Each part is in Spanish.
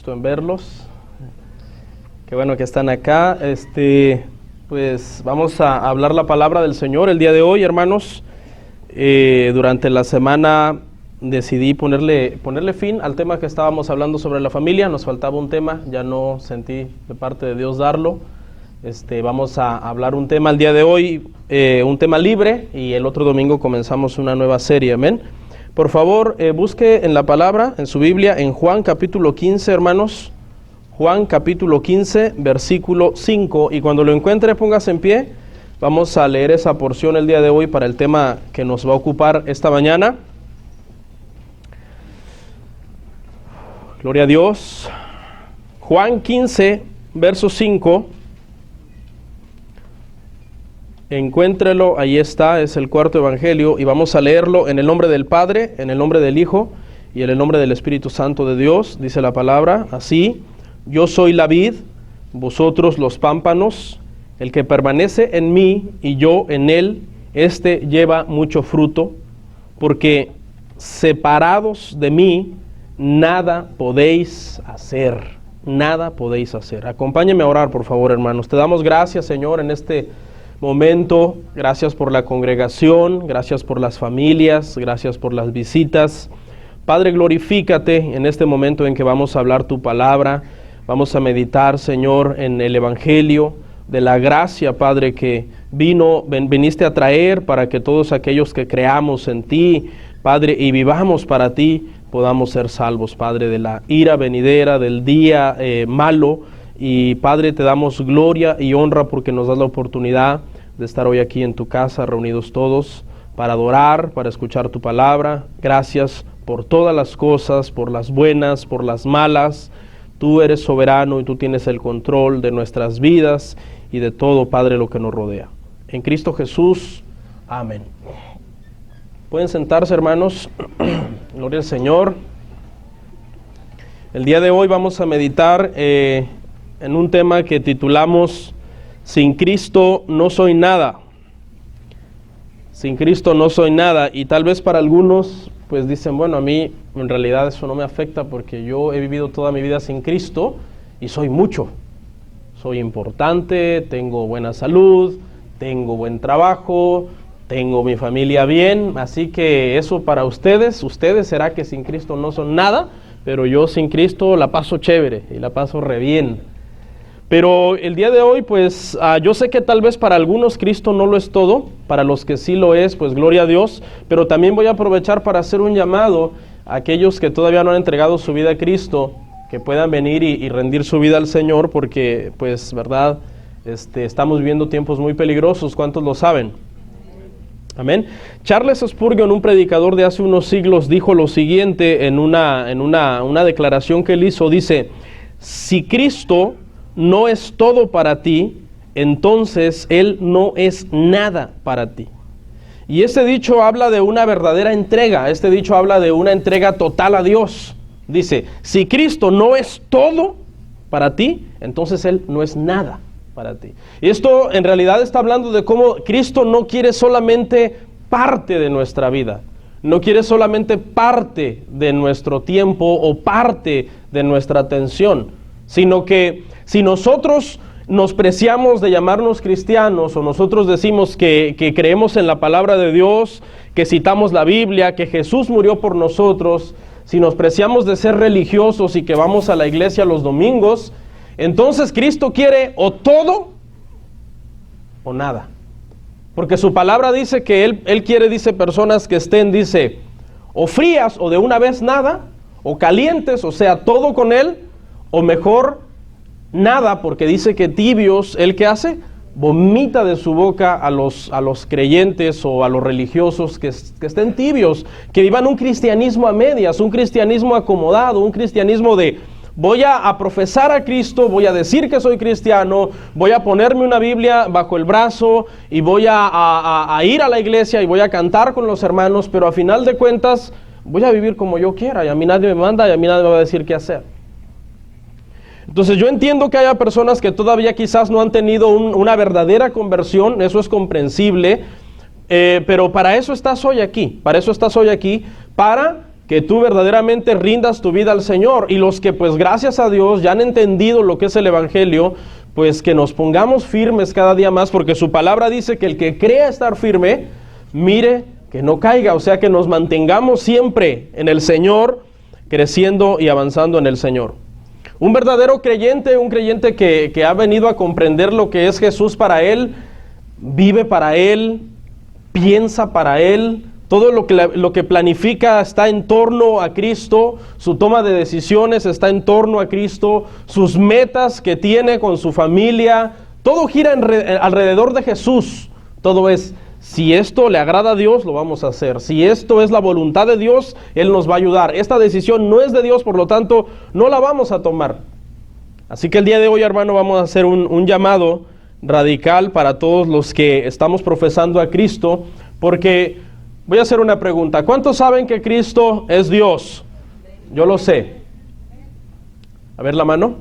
gusto en verlos. Qué bueno que están acá. Pues vamos a hablar la palabra del Señor el día de hoy, hermanos. Durante la semana decidí ponerle fin al tema que estábamos hablando sobre la familia. Nos faltaba un tema, ya no sentí de parte de Dios darlo. Vamos a hablar un tema el día de hoy, un tema libre, y el otro domingo comenzamos una nueva serie, amén. Por favor, busque en la palabra, en su Biblia, en Juan capítulo 15, hermanos. Juan capítulo 15, versículo 5, y cuando lo encuentre, póngase en pie. Vamos a leer esa porción el día de hoy para el tema que nos va a ocupar esta mañana. Gloria a Dios. Juan 15, verso 5. Encuéntrelo, ahí está, es el cuarto evangelio, y vamos a leerlo en el nombre del Padre, en el nombre del Hijo y en el nombre del Espíritu Santo de Dios. Dice la palabra así: yo soy la vid, vosotros los pámpanos. El que permanece en mí y yo en él, éste lleva mucho fruto, porque separados de mí nada podéis hacer. Nada podéis hacer. Acompáñenme a orar, por favor, hermanos. Te damos gracias, Señor, en este momento. Gracias por la congregación, gracias por las familias, gracias por las visitas. Padre, glorifícate en este momento en que vamos a hablar tu palabra. Vamos a meditar, Señor, en el evangelio de la gracia, Padre, que viniste a traer para que todos aquellos que creamos en ti, Padre, y vivamos para ti, podamos ser salvos, Padre, de la ira venidera, del día malo. Y Padre, te damos gloria y honra porque nos das la oportunidad de estar hoy aquí en tu casa, reunidos todos, para adorar, para escuchar tu palabra. Gracias por todas las cosas, por las buenas, por las malas. Tú eres soberano y tú tienes el control de nuestras vidas y de todo, Padre, lo que nos rodea. En Cristo Jesús, amén. Pueden sentarse, hermanos. Gloria al Señor. El día de hoy vamos a meditar en un tema que titulamos Sin Cristo no soy nada. Sin Cristo no soy nada. Y tal vez para algunos pues dicen, bueno, a mí en realidad eso no me afecta porque yo he vivido toda mi vida sin Cristo y soy mucho. Soy importante, tengo buena salud, tengo buen trabajo, tengo mi familia bien, así que eso para ustedes será que sin Cristo no son nada, pero yo sin Cristo la paso chévere y la paso re bien. Pero el día de hoy, pues yo sé que tal vez para algunos Cristo no lo es todo, para los que sí lo es, pues gloria a Dios, pero también voy a aprovechar para hacer un llamado a aquellos que todavía no han entregado su vida a Cristo, que puedan venir y rendir su vida al Señor, porque pues verdad, estamos viviendo tiempos muy peligrosos. ¿Cuántos lo saben? Amén. Charles Spurgeon, un predicador de hace unos siglos, dijo lo siguiente en una declaración que él hizo. Dice: si Cristo no es todo para ti, entonces Él no es nada para ti. Y este dicho habla de una verdadera entrega. Este dicho habla de una entrega total a Dios. Dice: si Cristo no es todo para ti, entonces Él no es nada para ti. Y esto en realidad está hablando de cómo Cristo no quiere solamente parte de nuestra vida, no quiere solamente parte de nuestro tiempo o parte de nuestra atención, sino que si nosotros nos preciamos de llamarnos cristianos, o nosotros decimos que creemos en la palabra de Dios, que citamos la Biblia, que Jesús murió por nosotros, si nos preciamos de ser religiosos y que vamos a la iglesia los domingos, entonces Cristo quiere o todo o nada. Porque su palabra dice que Él quiere, dice, personas que estén, dice, o frías o de una vez nada, o calientes, o sea, todo con Él, o mejor, nada, porque dice que tibios, ¿Él qué hace? Vomita de su boca a los creyentes o a los religiosos que estén tibios, que vivan un cristianismo a medias, un cristianismo acomodado, un cristianismo de voy a profesar a Cristo, voy a decir que soy cristiano, voy a ponerme una Biblia bajo el brazo y voy a ir a la iglesia y voy a cantar con los hermanos, pero a final de cuentas voy a vivir como yo quiera y a mí nadie me manda y a mí nadie me va a decir qué hacer. Entonces yo entiendo que haya personas que todavía quizás no han tenido una verdadera conversión, eso es comprensible, pero para eso estás hoy aquí, para que tú verdaderamente rindas tu vida al Señor. Y los que pues gracias a Dios ya han entendido lo que es el Evangelio, pues que nos pongamos firmes cada día más, porque su palabra dice que el que crea estar firme, mire que no caiga. O sea, que nos mantengamos siempre en el Señor, creciendo y avanzando en el Señor. Un verdadero creyente, un creyente que ha venido a comprender lo que es Jesús para él, vive para él, piensa para él, todo lo que planifica está en torno a Cristo, su toma de decisiones está en torno a Cristo, sus metas que tiene con su familia, todo gira alrededor de Jesús. Todo es, si esto le agrada a Dios, lo vamos a hacer. Si esto es la voluntad de Dios, Él nos va a ayudar. Esta decisión no es de Dios, por lo tanto, no la vamos a tomar. Así que el día de hoy, hermano, vamos a hacer un llamado radical para todos los que estamos profesando a Cristo, porque voy a hacer una pregunta. ¿Cuántos saben que Cristo es Dios? Yo lo sé. A ver la mano.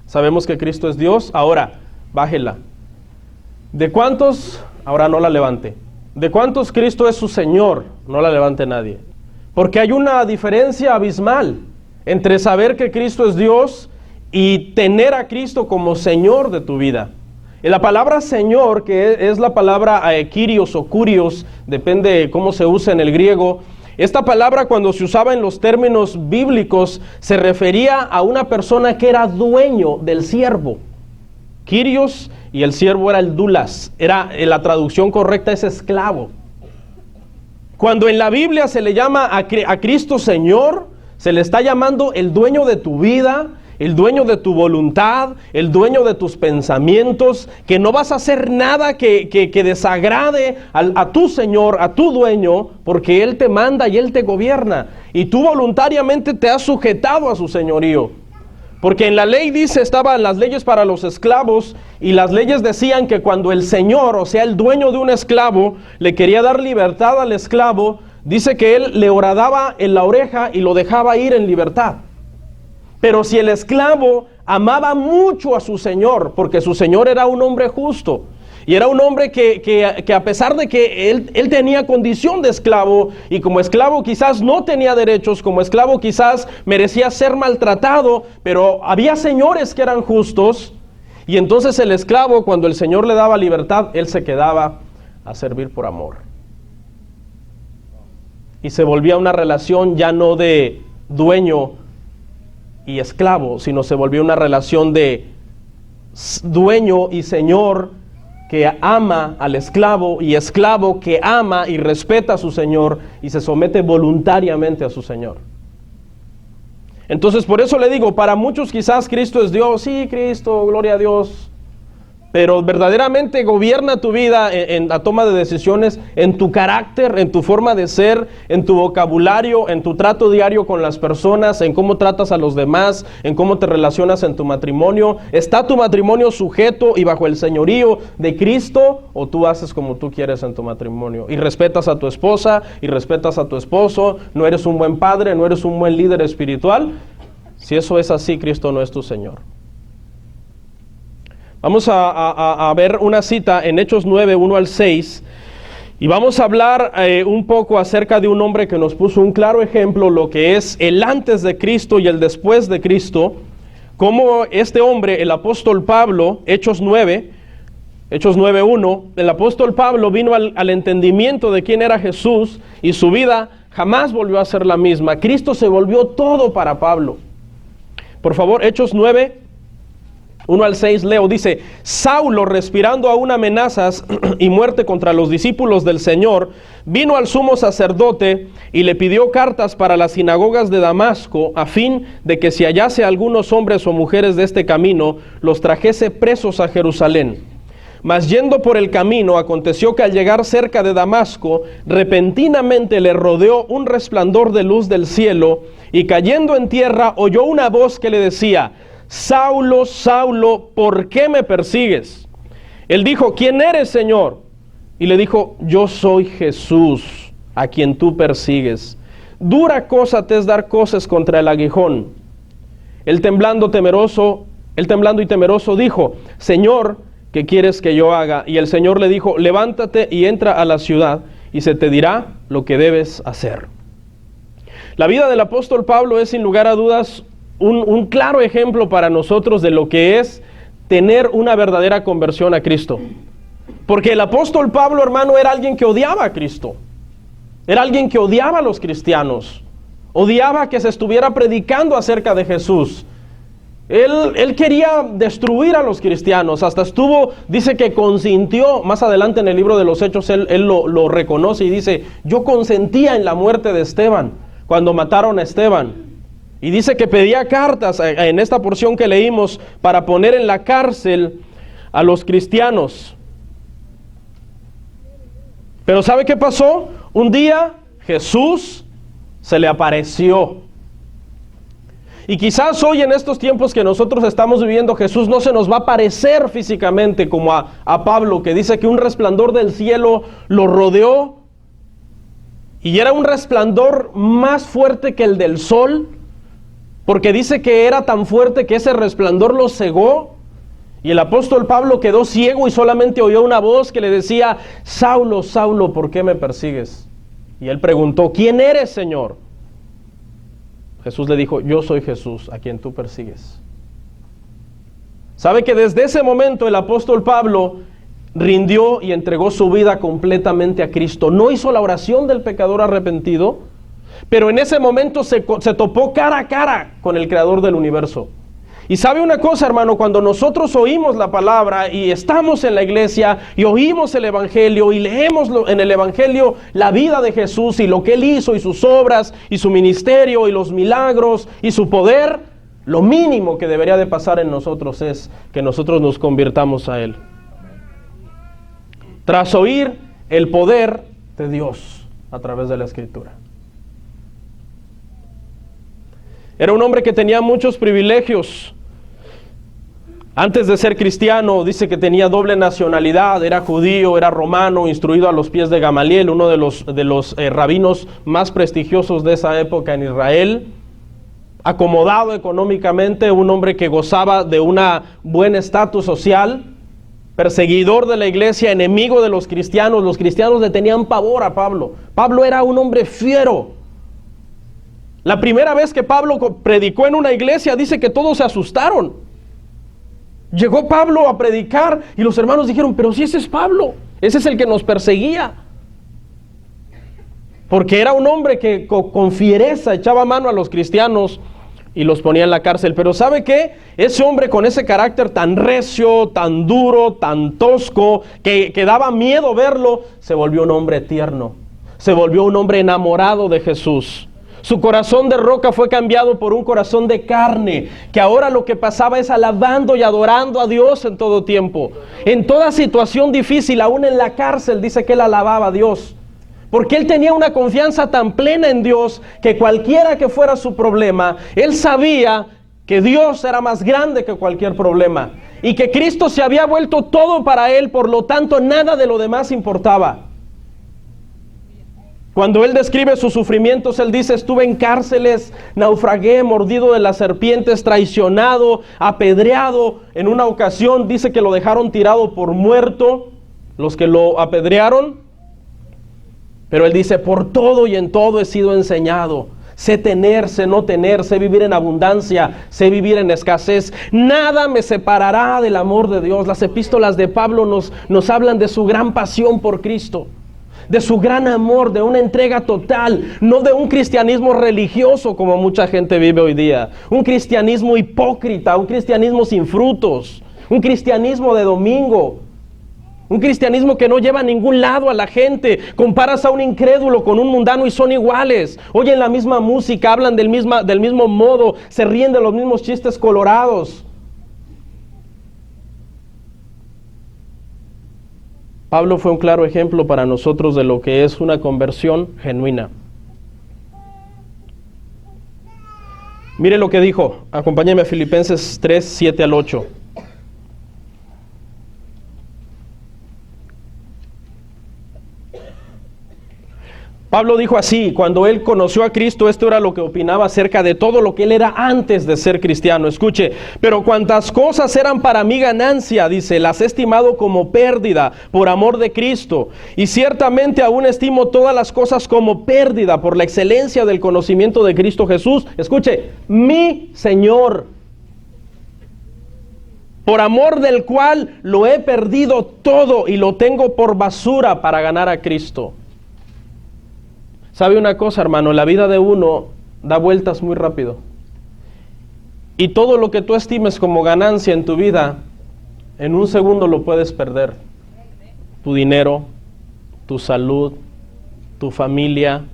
Sabemos que Cristo es Dios. Ahora, bájela. ¿De cuántos? Ahora no la levante. ¿De cuántos Cristo es su Señor? No la levante nadie. Porque hay una diferencia abismal entre saber que Cristo es Dios y tener a Cristo como Señor de tu vida. Y la palabra Señor, que es la palabra Kyrios o Kurios, depende de cómo se usa en el griego. Esta palabra, cuando se usaba en los términos bíblicos, se refería a una persona que era dueño del siervo. Kyrios, y el siervo era el dulas. La traducción correcta es esclavo. Cuando en la Biblia se le llama a Cristo Señor, se le está llamando el dueño de tu vida, el dueño de tu voluntad, el dueño de tus pensamientos, que no vas a hacer nada que desagrade a tu Señor, a tu dueño, porque Él te manda y Él te gobierna. Y tú voluntariamente te has sujetado a su señorío. Porque en la ley dice, estaban las leyes para los esclavos, y las leyes decían que cuando el señor, o sea el dueño de un esclavo, le quería dar libertad al esclavo, dice que él le horadaba en la oreja y lo dejaba ir en libertad. Pero si el esclavo amaba mucho a su señor, porque su señor era un hombre justo, y era un hombre que a pesar de que él tenía condición de esclavo, y como esclavo quizás no tenía derechos, como esclavo quizás merecía ser maltratado, pero había señores que eran justos, y entonces el esclavo, cuando el Señor le daba libertad, él se quedaba a servir por amor. Y se volvía una relación ya no de dueño y esclavo, sino se volvió una relación de dueño y señor que ama al esclavo, y esclavo que ama y respeta a su señor y se somete voluntariamente a su señor. Entonces, por eso le digo, para muchos quizás Cristo es Dios, sí, Cristo, gloria a Dios, pero verdaderamente gobierna tu vida en la toma de decisiones, en tu carácter, en tu forma de ser, en tu vocabulario, en tu trato diario con las personas, en cómo tratas a los demás, en cómo te relacionas en tu matrimonio. ¿Está tu matrimonio sujeto y bajo el señorío de Cristo, o tú haces como tú quieres en tu matrimonio? Y respetas a tu esposa, y respetas a tu esposo, no eres un buen padre, no eres un buen líder espiritual. Si eso es así, Cristo no es tu Señor. Vamos a ver una cita en Hechos 9, 1 al 6, y vamos a hablar un poco acerca de un hombre que nos puso un claro ejemplo, lo que es el antes de Cristo y el después de Cristo, como este hombre, el apóstol Pablo, Hechos 9, 1, el apóstol Pablo vino al entendimiento de quién era Jesús, y su vida jamás volvió a ser la misma. Cristo se volvió todo para Pablo. Por favor, Hechos 9, 1 al 6 leo, dice: Saulo, respirando aún amenazas y muerte contra los discípulos del Señor, vino al sumo sacerdote y le pidió cartas para las sinagogas de Damasco, a fin de que si hallase algunos hombres o mujeres de este camino, los trajese presos a Jerusalén. Mas yendo por el camino, aconteció que al llegar cerca de Damasco, repentinamente le rodeó un resplandor de luz del cielo, y cayendo en tierra oyó una voz que le decía: Saulo, Saulo, ¿por qué me persigues? Él dijo: ¿quién eres, Señor? Y le dijo: yo soy Jesús, a quien tú persigues. Dura cosa te es dar coces contra el aguijón. Él temblando y temeroso dijo: Señor, ¿qué quieres que yo haga? Y el Señor le dijo: levántate y entra a la ciudad, y se te dirá lo que debes hacer. La vida del apóstol Pablo es sin lugar a dudas un claro ejemplo para nosotros de lo que es tener una verdadera conversión a Cristo. Porque el apóstol Pablo, hermano, era alguien que odiaba a Cristo. Era alguien que odiaba a los cristianos. Odiaba que se estuviera predicando acerca de Jesús. Él quería destruir a los cristianos. Hasta dice que consintió, más adelante en el libro de los Hechos, él lo reconoce y dice, yo consentía en la muerte de Esteban, cuando mataron a Esteban. Y dice que pedía cartas en esta porción que leímos para poner en la cárcel a los cristianos. Pero ¿sabe qué pasó? Un día Jesús se le apareció. Y quizás hoy en estos tiempos que nosotros estamos viviendo, Jesús no se nos va a aparecer físicamente como a Pablo, que dice que un resplandor del cielo lo rodeó. Y era un resplandor más fuerte que el del sol, porque dice que era tan fuerte que ese resplandor lo cegó. Y el apóstol Pablo quedó ciego y solamente oyó una voz que le decía, Saulo, Saulo, ¿por qué me persigues? Y él preguntó, ¿quién eres, Señor? Jesús le dijo, yo soy Jesús, a quien tú persigues. ¿Sabe que desde ese momento el apóstol Pablo rindió y entregó su vida completamente a Cristo? No hizo la oración del pecador arrepentido, pero en ese momento se topó cara a cara con el Creador del universo. Y sabe una cosa, hermano, cuando nosotros oímos la palabra y estamos en la iglesia y oímos el evangelio y leemos en el evangelio la vida de Jesús y lo que Él hizo y sus obras y su ministerio y los milagros y su poder, lo mínimo que debería de pasar en nosotros es que nosotros nos convirtamos a Él. Tras oír el poder de Dios a través de la Escritura. Era un hombre que tenía muchos privilegios. Antes de ser cristiano, dice que tenía doble nacionalidad, era judío, era romano, instruido a los pies de Gamaliel, uno de los rabinos más prestigiosos de esa época en Israel. Acomodado económicamente, un hombre que gozaba de un buen estatus social, perseguidor de la iglesia, enemigo de los cristianos le tenían pavor a Pablo. Pablo era un hombre fiero. La primera vez que Pablo predicó en una iglesia, dice que todos se asustaron. Llegó Pablo a predicar y los hermanos dijeron, pero si ese es Pablo, ese es el que nos perseguía. Porque era un hombre que con fiereza echaba mano a los cristianos y los ponía en la cárcel. Pero ¿sabe qué? Ese hombre con ese carácter tan recio, tan duro, tan tosco, que daba miedo verlo, se volvió un hombre tierno. Se volvió un hombre enamorado de Jesús. Su corazón de roca fue cambiado por un corazón de carne, que ahora lo que pasaba es alabando y adorando a Dios en todo tiempo. En toda situación difícil, aún en la cárcel, dice que él alababa a Dios. Porque él tenía una confianza tan plena en Dios, que cualquiera que fuera su problema, él sabía que Dios era más grande que cualquier problema. Y que Cristo se había vuelto todo para él, por lo tanto nada de lo demás importaba. Cuando él describe sus sufrimientos, él dice, estuve en cárceles, naufragué, mordido de las serpientes, traicionado, apedreado. En una ocasión dice que lo dejaron tirado por muerto, los que lo apedrearon. Pero él dice, por todo y en todo he sido enseñado. Sé tener, sé no tener, sé vivir en abundancia, sé vivir en escasez. Nada me separará del amor de Dios. Las epístolas de Pablo nos hablan de su gran pasión por Cristo. De su gran amor, de una entrega total, no de un cristianismo religioso como mucha gente vive hoy día, un cristianismo hipócrita, un cristianismo sin frutos, un cristianismo de domingo, un cristianismo que no lleva a ningún lado a la gente. Comparas a un incrédulo con un mundano y son iguales, oyen la misma música, hablan del mismo modo, se ríen de los mismos chistes colorados. Pablo fue un claro ejemplo para nosotros de lo que es una conversión genuina. Mire lo que dijo, acompáñeme a Filipenses 3, 7 al 8. Pablo dijo así, cuando él conoció a Cristo, esto era lo que opinaba acerca de todo lo que él era antes de ser cristiano. Escuche, pero cuantas cosas eran para mí ganancia, dice, las he estimado como pérdida por amor de Cristo. Y ciertamente aún estimo todas las cosas como pérdida por la excelencia del conocimiento de Cristo Jesús. Escuche, mi Señor, por amor del cual lo he perdido todo y lo tengo por basura para ganar a Cristo. ¿Sabe una cosa, hermano? La vida de uno da vueltas muy rápido. Y todo lo que tú estimes como ganancia en tu vida, en un segundo lo puedes perder. Tu dinero, tu salud, tu familia,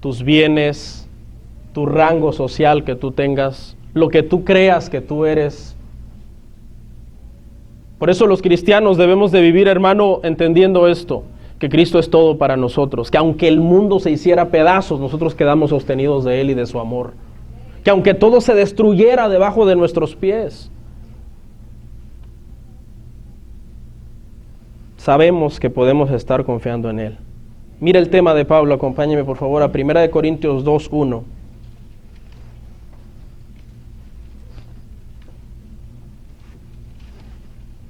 tus bienes, tu rango social que tú tengas, lo que tú creas que tú eres. Por eso los cristianos debemos de vivir, hermano, entendiendo esto, que Cristo es todo para nosotros, que aunque el mundo se hiciera pedazos, nosotros quedamos sostenidos de Él y de su amor, que aunque todo se destruyera debajo de nuestros pies, sabemos que podemos estar confiando en Él. Mira el tema de Pablo, acompáñeme por favor a 1 Corintios 2:1.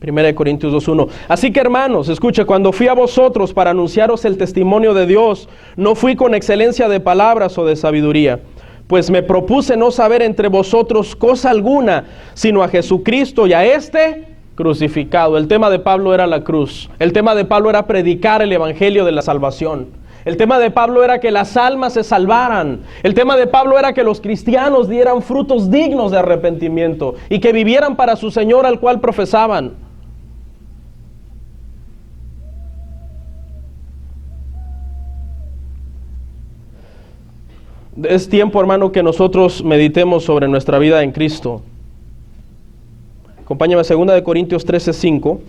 1 Corintios 2:1. Así que hermanos, escuche, cuando fui a vosotros para anunciaros el testimonio de Dios, no fui con excelencia de palabras o de sabiduría, pues me propuse no saber entre vosotros cosa alguna, sino a Jesucristo y a este crucificado. El tema de Pablo era la cruz. El tema de Pablo era predicar el evangelio de la salvación. El tema de Pablo era que las almas se salvaran. El tema de Pablo era que los cristianos dieran frutos dignos de arrepentimiento y que vivieran para su Señor al cual profesaban. Es tiempo, hermano, que nosotros meditemos sobre nuestra vida en Cristo. Acompáñame a 2 Corintios 13:5,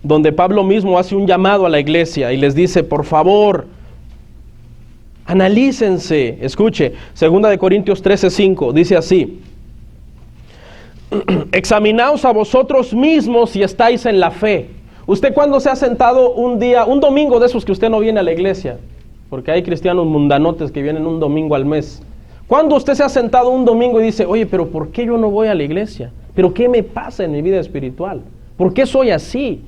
donde Pablo mismo hace un llamado a la iglesia y les dice, por favor, analícense. Escuche, 2 Corintios 13:5, dice así, examinaos a vosotros mismos si estáis en la fe. ¿Usted cuándo se ha sentado un día, un domingo de esos que usted no viene a la iglesia? Porque hay cristianos mundanotes que vienen un domingo al mes. ¿Cuándo usted se ha sentado un domingo y dice, oye, pero ¿por qué yo no voy a la iglesia? ¿Pero qué me pasa en mi vida espiritual? ¿Por qué soy así?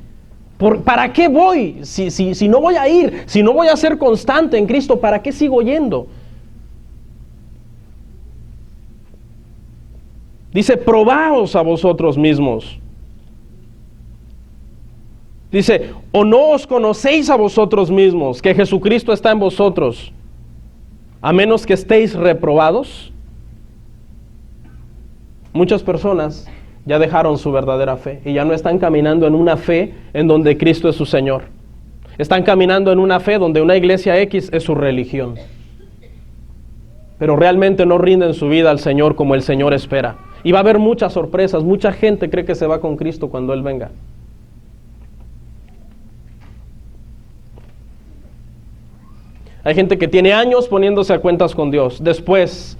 ¿Para qué voy? Si no voy a ir, si no voy a ser constante en Cristo, ¿para qué sigo yendo? Dice, probaos a vosotros mismos. Dice, ¿o no os conocéis a vosotros mismos que Jesucristo está en vosotros, a menos que estéis reprobados? Muchas personas ya dejaron su verdadera fe y ya no están caminando en una fe en donde Cristo es su Señor. Están caminando en una fe donde una iglesia X es su religión. Pero realmente no rinden su vida al Señor como el Señor espera. Y va a haber muchas sorpresas. Mucha gente cree que se va con Cristo cuando Él venga. Hay gente que tiene años poniéndose a cuentas con Dios. Después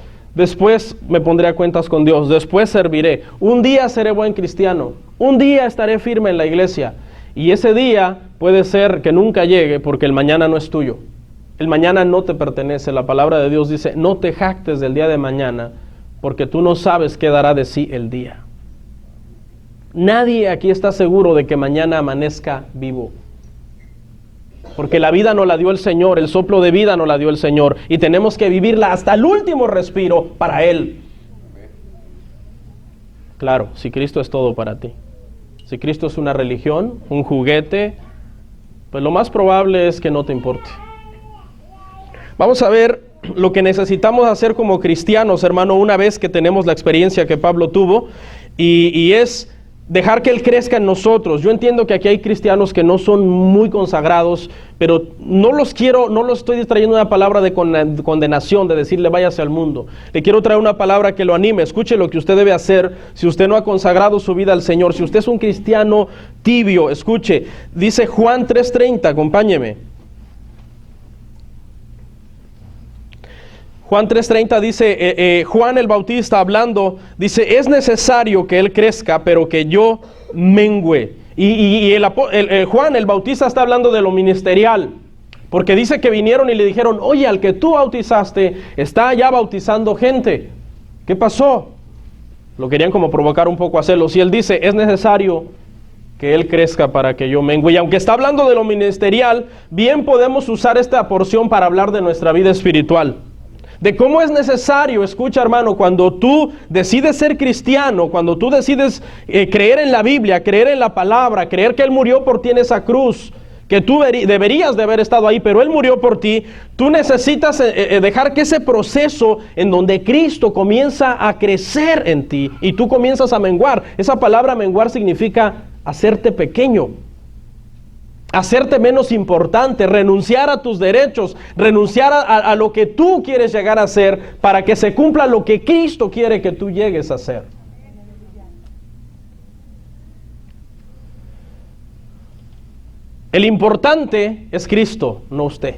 me pondré a cuentas con Dios. Después serviré. Un día seré buen cristiano. Un día estaré firme en la iglesia. Y ese día puede ser que nunca llegue porque el mañana no es tuyo. El mañana no te pertenece. La palabra de Dios dice, no te jactes del día de mañana porque tú no sabes qué dará de sí el día. Nadie aquí está seguro de que mañana amanezca vivo. Porque la vida no la dio el Señor, el soplo de vida no la dio el Señor, y tenemos que vivirla hasta el último respiro para Él. Claro, si Cristo es todo para ti. Si Cristo es una religión, un juguete, pues lo más probable es que no te importe. Vamos a ver lo que necesitamos hacer como cristianos, hermano, una vez que tenemos la experiencia que Pablo tuvo, y es dejar que Él crezca en nosotros. Yo entiendo que aquí hay cristianos que no son muy consagrados, pero no los estoy trayendo una palabra de condenación, de decirle váyase al mundo. Le quiero traer una palabra que lo anime. Escuche lo que usted debe hacer si usted no ha consagrado su vida al Señor. Si usted es un cristiano tibio, escuche. Dice Juan 3:30, acompáñeme. Juan 3:30 dice, Juan el Bautista hablando, dice, es necesario que Él crezca, pero que yo mengüe. Y Juan el Bautista está hablando de lo ministerial. Porque dice que vinieron y le dijeron, oye, al que tú bautizaste está allá bautizando gente. ¿Qué pasó? Lo querían como provocar un poco a celos. Y él dice, es necesario que él crezca para que yo mengue. Y aunque está hablando de lo ministerial, bien podemos usar esta porción para hablar de nuestra vida espiritual. De cómo es necesario, escucha hermano, cuando tú decides ser cristiano, cuando tú decides creer en la Biblia, creer en la palabra, creer que Él murió por ti en esa cruz, que tú deberías de haber estado ahí, pero Él murió por ti, tú necesitas dejar que ese proceso en donde Cristo comienza a crecer en ti y tú comienzas a menguar. Esa palabra menguar significa hacerte pequeño, hacerte menos importante, renunciar a tus derechos, renunciar a lo que tú quieres llegar a ser para que se cumpla lo que Cristo quiere que tú llegues a ser. El importante es Cristo, no usted.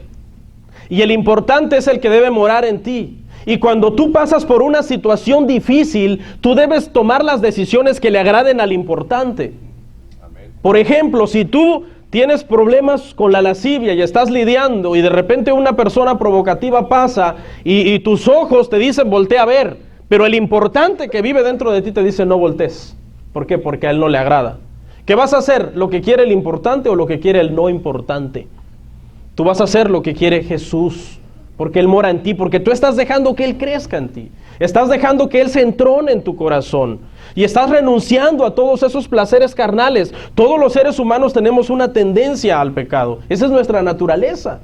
Y el importante es el que debe morar en ti. Y cuando tú pasas por una situación difícil, tú debes tomar las decisiones que le agraden al importante. Amén. Por ejemplo, si tú tienes problemas con la lascivia y estás lidiando y de repente una persona provocativa pasa y tus ojos te dicen voltea a ver, pero el importante que vive dentro de ti te dice no voltees. ¿Por qué? Porque a él no le agrada. ¿Qué vas a hacer? ¿Lo que quiere el importante o lo que quiere el no importante? Tú vas a hacer lo que quiere Jesús, porque Él mora en ti, porque tú estás dejando que Él crezca en ti. Estás dejando que Él se entrone en tu corazón. Y estás renunciando a todos esos placeres carnales. Todos los seres humanos tenemos una tendencia al pecado. Esa es nuestra naturaleza,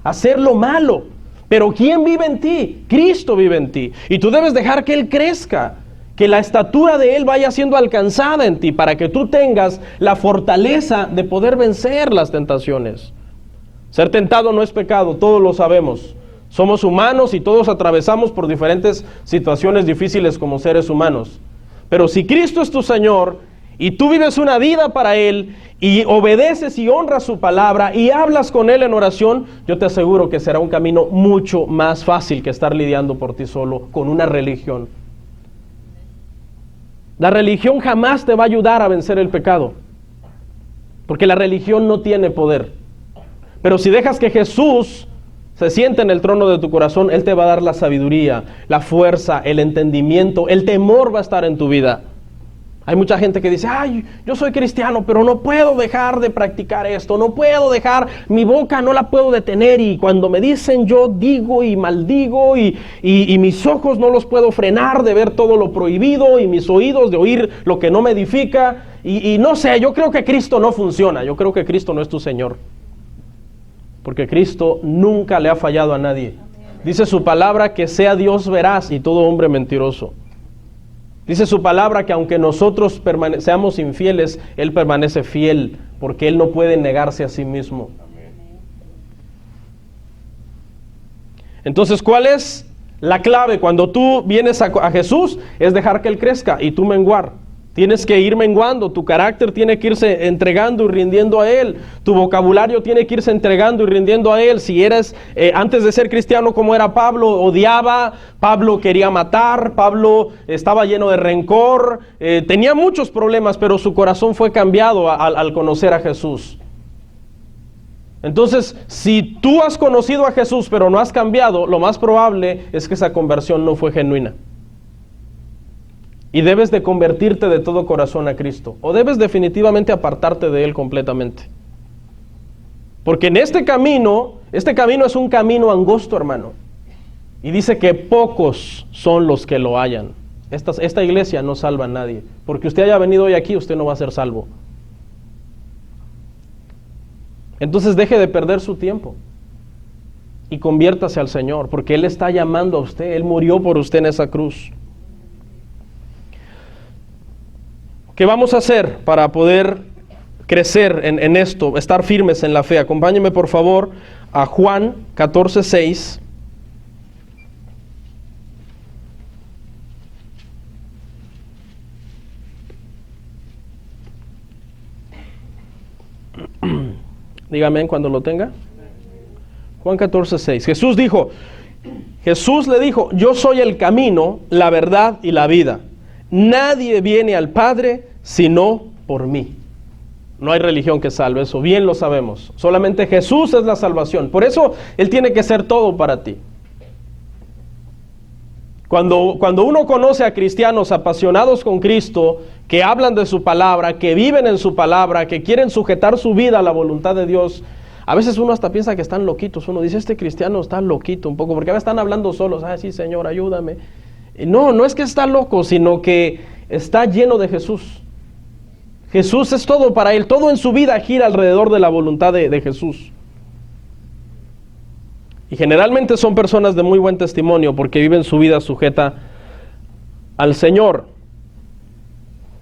hacer lo malo. Pero ¿quién vive en ti? Cristo vive en ti. Y tú debes dejar que Él crezca, que la estatura de Él vaya siendo alcanzada en ti, para que tú tengas la fortaleza de poder vencer las tentaciones. Ser tentado no es pecado, todos lo sabemos. Somos humanos y todos atravesamos por diferentes situaciones difíciles como seres humanos. Pero si Cristo es tu Señor y tú vives una vida para Él y obedeces y honras su palabra y hablas con Él en oración, yo te aseguro que será un camino mucho más fácil que estar lidiando por ti solo con una religión. La religión jamás te va a ayudar a vencer el pecado, porque la religión no tiene poder. Pero si dejas que Jesús se siente en el trono de tu corazón, Él te va a dar la sabiduría, la fuerza, el entendimiento, el temor va a estar en tu vida. Hay mucha gente que dice, ay, yo soy cristiano, pero no puedo dejar de practicar esto, no puedo dejar, mi boca no la puedo detener, y cuando me dicen yo digo y maldigo, y mis ojos no los puedo frenar de ver todo lo prohibido, y mis oídos de oír lo que no me edifica, y no sé, yo creo que Cristo no funciona, yo creo que Cristo no es tu Señor. Porque Cristo nunca le ha fallado a nadie. Dice su palabra que sea Dios veraz y todo hombre mentiroso. Dice su palabra que aunque nosotros seamos infieles, Él permanece fiel, porque Él no puede negarse a sí mismo. Entonces, ¿cuál es la clave? Cuando tú vienes a Jesús, es dejar que Él crezca y tú menguar. Tienes que ir menguando, tu carácter tiene que irse entregando y rindiendo a Él. Tu vocabulario tiene que irse entregando y rindiendo a Él. Si eres, antes de ser cristiano como era Pablo, odiaba, Pablo quería matar, Pablo estaba lleno de rencor, tenía muchos problemas, pero su corazón fue cambiado al conocer a Jesús. Entonces, si tú has conocido a Jesús pero no has cambiado, lo más probable es que esa conversión no fue genuina. Y debes de convertirte de todo corazón a Cristo, o debes definitivamente apartarte de Él completamente. Porque en este camino es un camino angosto, hermano. Y dice que pocos son los que lo hallan. Esta iglesia no salva a nadie. Porque usted haya venido hoy aquí, usted no va a ser salvo. Entonces deje de perder su tiempo y conviértase al Señor, porque Él está llamando a usted. Él murió por usted en esa cruz. ¿Qué vamos a hacer para poder crecer en esto, estar firmes en la fe? Acompáñenme por favor a Juan 14:6. Dígame cuando lo tenga. Juan 14:6. Jesús le dijo, yo soy el camino, la verdad y la vida. Nadie viene al Padre sino por mí. No hay religión que salve, eso bien lo sabemos. Solamente Jesús es la salvación. Por eso Él tiene que ser todo para ti. Cuando uno conoce a cristianos apasionados con Cristo, que hablan de su palabra, que viven en su palabra, que quieren sujetar su vida a la voluntad de Dios, a veces uno hasta piensa que están loquitos. Uno dice, este cristiano está loquito un poco, porque a veces están hablando solos. Sí, Señor, ayúdame. No es que está loco, sino que está lleno de Jesús. Jesús es todo para él. Todo en su vida gira alrededor de la voluntad de Jesús. Y generalmente son personas de muy buen testimonio porque viven su vida sujeta al Señor.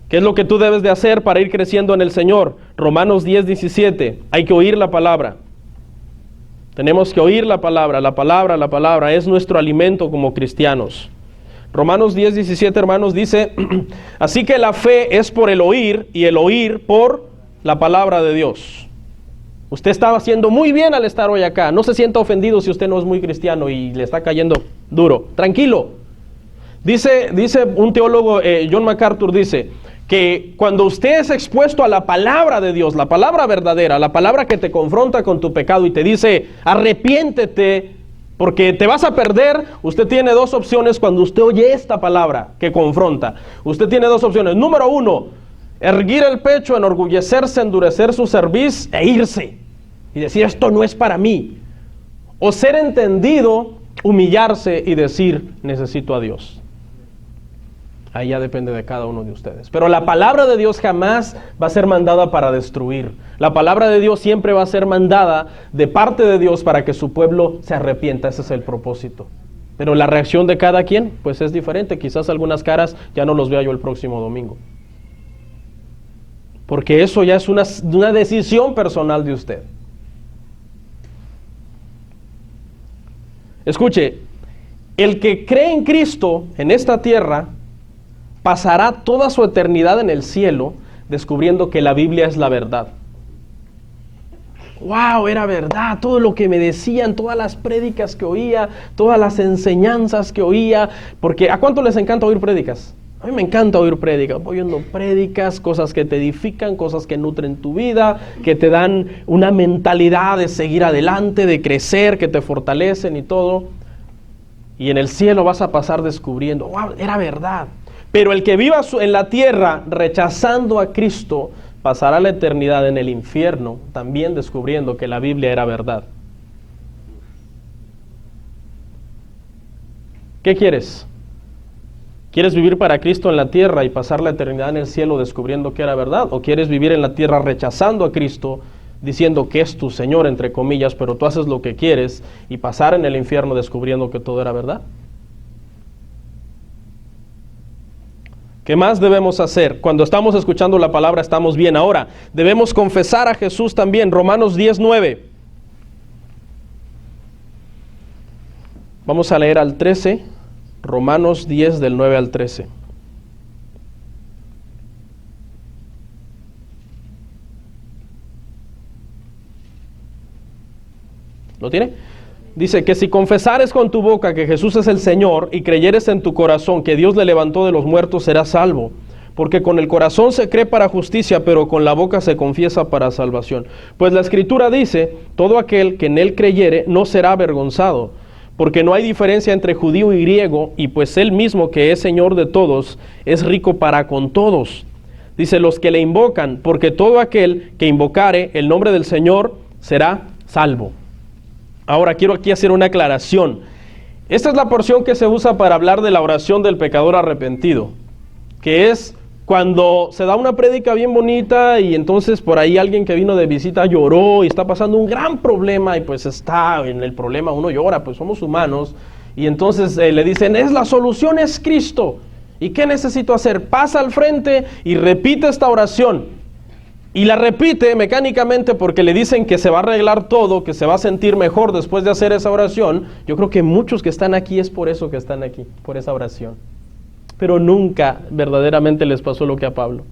¿Qué es lo que tú debes de hacer para ir creciendo en el Señor? Romanos 10:17. Hay que oír la palabra. Tenemos que oír la palabra. La palabra es nuestro alimento como cristianos. Romanos 10:17, hermanos, dice, así que la fe es por el oír y el oír por la palabra de Dios. Usted estaba haciendo muy bien al estar hoy acá. No se sienta ofendido si usted no es muy cristiano y le está cayendo duro. Tranquilo. Dice un teólogo, John MacArthur, dice que cuando usted es expuesto a la palabra de Dios, la palabra verdadera, la palabra que te confronta con tu pecado y te dice, arrepiéntete porque te vas a perder, usted tiene dos opciones cuando usted oye esta palabra que confronta. Usted tiene dos opciones. Número uno, erguir el pecho, enorgullecerse, endurecer su cerviz e irse y decir esto no es para mí, o ser entendido, humillarse y decir necesito a Dios. Ahí ya depende de cada uno de ustedes. Pero la palabra de Dios jamás va a ser mandada para destruir. La palabra de Dios siempre va a ser mandada de parte de Dios para que su pueblo se arrepienta. Ese es el propósito. Pero la reacción de cada quien pues es diferente. Quizás algunas caras ya no los vea yo el próximo domingo. Porque eso ya es una decisión personal de usted. Escuche, el que cree en Cristo en esta tierra pasará toda su eternidad en el cielo descubriendo que la Biblia es la verdad. ¡Wow! Era verdad, todo lo que me decían, todas las prédicas que oía, todas las enseñanzas que oía, porque ¿a cuánto les encanta oír prédicas? A mí me encanta oír prédicas, oyendo prédicas, cosas que te edifican, cosas que nutren tu vida, que te dan una mentalidad de seguir adelante, de crecer, que te fortalecen y todo. Y en el cielo vas a pasar descubriendo, ¡wow! Era verdad. Pero el que viva en la tierra rechazando a Cristo pasará la eternidad en el infierno, también descubriendo que la Biblia era verdad. ¿Qué quieres? ¿Quieres vivir para Cristo en la tierra y pasar la eternidad en el cielo descubriendo que era verdad? ¿O quieres vivir en la tierra rechazando a Cristo, diciendo que es tu Señor, entre comillas, pero tú haces lo que quieres y pasar en el infierno descubriendo que todo era verdad? ¿Qué más debemos hacer? Cuando estamos escuchando la palabra estamos bien. Ahora, debemos confesar a Jesús también. Romanos 10:9. Vamos a leer al 13. Romanos 10 del 9 al 13. ¿Lo tiene? Dice que si confesares con tu boca que Jesús es el Señor y creyeres en tu corazón que Dios le levantó de los muertos, serás salvo. Porque con el corazón se cree para justicia, pero con la boca se confiesa para salvación. Pues la Escritura dice, todo aquel que en él creyere no será avergonzado. Porque no hay diferencia entre judío y griego, y pues él mismo que es Señor de todos, es rico para con todos. Dice, los que le invocan, porque todo aquel que invocare el nombre del Señor será salvo. Ahora quiero aquí hacer una aclaración. Esta es la porción que se usa para hablar de la oración del pecador arrepentido, que es cuando se da una prédica bien bonita y entonces por ahí alguien que vino de visita lloró y está pasando un gran problema y pues está en el problema, uno llora, pues somos humanos, y entonces le dicen, la solución es Cristo. ¿Y qué necesito hacer? Pasa al frente y repite esta oración. Y la repite mecánicamente porque le dicen que se va a arreglar todo, que se va a sentir mejor después de hacer esa oración. Yo creo que muchos que están aquí es por eso que están aquí, por esa oración. Pero nunca verdaderamente les pasó lo que a Pablo.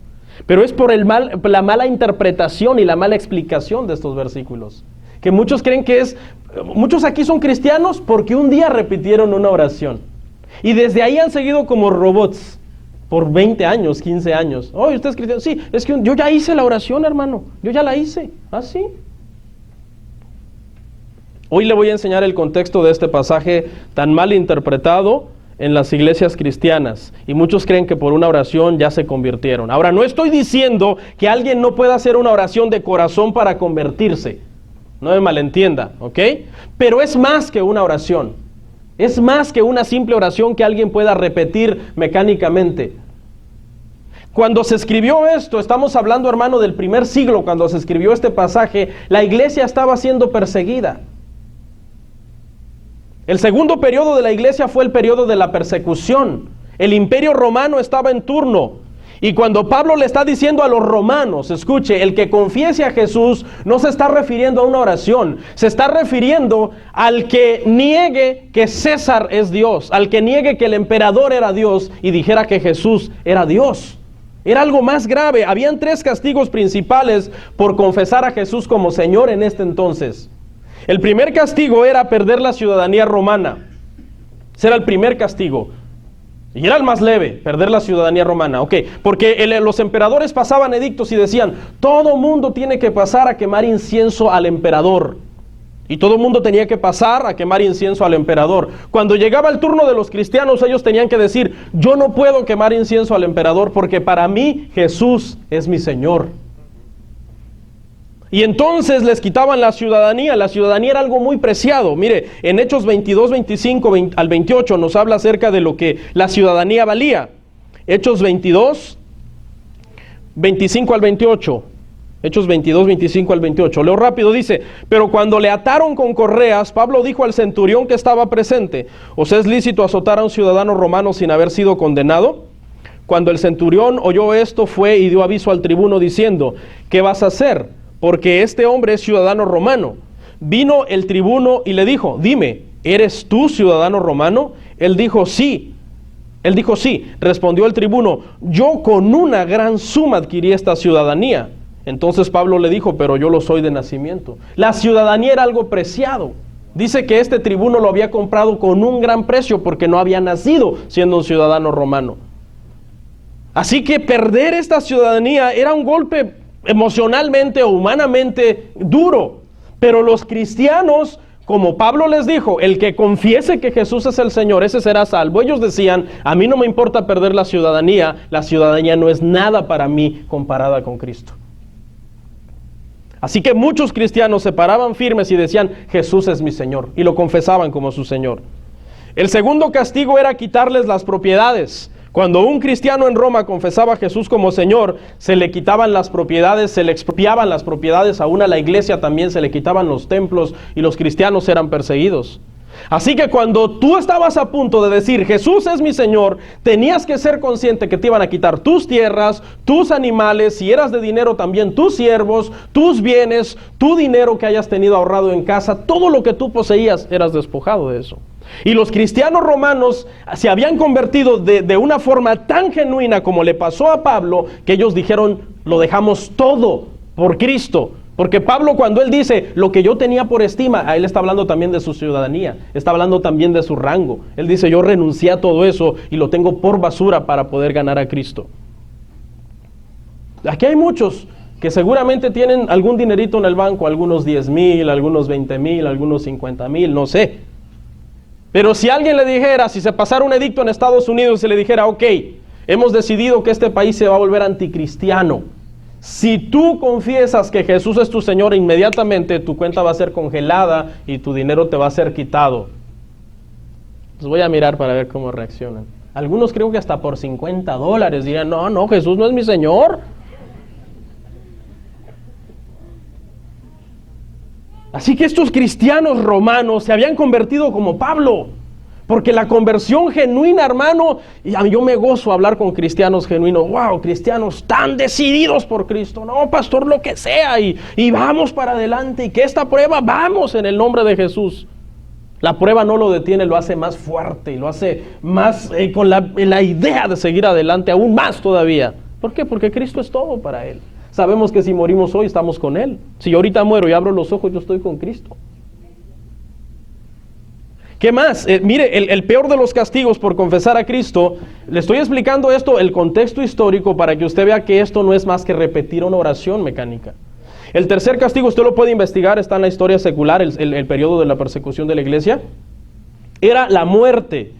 Pero es por la mala interpretación y la mala explicación de estos versículos. Que muchos creen que muchos aquí son cristianos porque un día repitieron una oración. Y desde ahí han seguido como robots. por 20 años, 15 años. Oye, ¿usted es cristiano? Sí, es que yo ya hice la oración, hermano. Yo ya la hice. ¿Ah, sí? Hoy le voy a enseñar el contexto de este pasaje tan mal interpretado en las iglesias cristianas. Y muchos creen que por una oración ya se convirtieron. Ahora, no estoy diciendo que alguien no pueda hacer una oración de corazón para convertirse. No me malentienda, ¿ok? Pero es más que una oración. Es más que una simple oración que alguien pueda repetir mecánicamente. Cuando se escribió esto, estamos hablando, hermano, del primer siglo, cuando se escribió este pasaje, la iglesia estaba siendo perseguida. El segundo periodo de la iglesia fue el periodo de la persecución. El imperio romano estaba en turno. Y cuando Pablo le está diciendo a los romanos, escuche, el que confiese a Jesús no se está refiriendo a una oración, se está refiriendo al que niegue que César es Dios, al que niegue que el emperador era Dios y dijera que Jesús era Dios. Era algo más grave. Habían 3 castigos principales por confesar a Jesús como Señor en este entonces. El primer castigo era perder la ciudadanía romana. Ese era el primer castigo. Y era el más leve, perder la ciudadanía romana. Ok, porque los emperadores pasaban edictos y decían, todo mundo tiene que pasar a quemar incienso al emperador. Y todo mundo tenía que pasar a quemar incienso al emperador. Cuando llegaba el turno de los cristianos, ellos tenían que decir, yo no puedo quemar incienso al emperador porque para mí Jesús es mi Señor. Y entonces les quitaban la ciudadanía. La ciudadanía era algo muy preciado. Mire, en Hechos 22, 25 al 28 nos habla acerca de lo que la ciudadanía valía. Hechos 22, 25 al 28. Hechos 22, 25 al 28. Leo rápido, dice, pero cuando le ataron con correas, Pablo dijo al centurión que estaba presente, ¿os es lícito azotar a un ciudadano romano sin haber sido condenado? Cuando el centurión oyó esto, fue y dio aviso al tribuno diciendo, ¿qué vas a hacer? Porque este hombre es ciudadano romano. Vino el tribuno y le dijo, dime, ¿eres tú ciudadano romano? Él dijo, sí. Respondió el tribuno, yo con una gran suma adquirí esta ciudadanía. Entonces Pablo le dijo, pero yo lo soy de nacimiento. La ciudadanía era algo preciado. Dice que este tribuno lo había comprado con un gran precio porque no había nacido siendo un ciudadano romano. Así que perder esta ciudadanía era un golpe emocionalmente o humanamente duro, pero los cristianos, como Pablo les dijo, el que confiese que Jesús es el Señor, ese será salvo. Ellos decían, a mí no me importa perder la ciudadanía no es nada para mí comparada con Cristo. Así que muchos cristianos se paraban firmes y decían, Jesús es mi Señor, y lo confesaban como su Señor. El segundo castigo era quitarles las propiedades. Cuando un cristiano en Roma confesaba a Jesús como Señor, se le quitaban las propiedades, se le expropiaban las propiedades, aún a la iglesia también se le quitaban los templos y los cristianos eran perseguidos. Así que cuando tú estabas a punto de decir, Jesús es mi Señor, tenías que ser consciente que te iban a quitar tus tierras, tus animales, si eras de dinero también tus siervos, tus bienes, tu dinero que hayas tenido ahorrado en casa, todo lo que tú poseías, eras despojado de eso. Y los cristianos romanos se habían convertido de una forma tan genuina como le pasó a Pablo, que ellos dijeron, lo dejamos todo por Cristo. Porque Pablo, cuando él dice, lo que yo tenía por estima, a él está hablando también de su ciudadanía, está hablando también de su rango. Él dice, yo renuncié a todo eso y lo tengo por basura para poder ganar a Cristo. Aquí hay muchos que seguramente tienen algún dinerito en el banco, algunos 10,000, algunos 20,000, algunos 50,000, no sé. Pero si alguien le dijera, si se pasara un edicto en Estados Unidos y se le dijera, ok, hemos decidido que este país se va a volver anticristiano. Si tú confiesas que Jesús es tu Señor, inmediatamente tu cuenta va a ser congelada y tu dinero te va a ser quitado. Los voy a mirar para ver cómo reaccionan. Algunos creo que hasta por $50 dirán, no, Jesús no es mi Señor. Así que estos cristianos romanos se habían convertido como Pablo. Porque la conversión genuina, hermano, y a mí yo me gozo hablar con cristianos genuinos. Wow, cristianos tan decididos por Cristo. No, pastor, lo que sea, y vamos para adelante. Y que esta prueba, vamos en el nombre de Jesús. La prueba no lo detiene, lo hace más fuerte y lo hace más con la idea de seguir adelante, aún más todavía. ¿Por qué? Porque Cristo es todo para él. Sabemos que si morimos hoy, estamos con él. Si yo ahorita muero y abro los ojos, yo estoy con Cristo. ¿Qué más? Mire, el peor de los castigos por confesar a Cristo, le estoy explicando esto, el contexto histórico, para que usted vea que esto no es más que repetir una oración mecánica. El tercer castigo, usted lo puede investigar, está en la historia secular, el periodo de la persecución de la iglesia, era la muerte.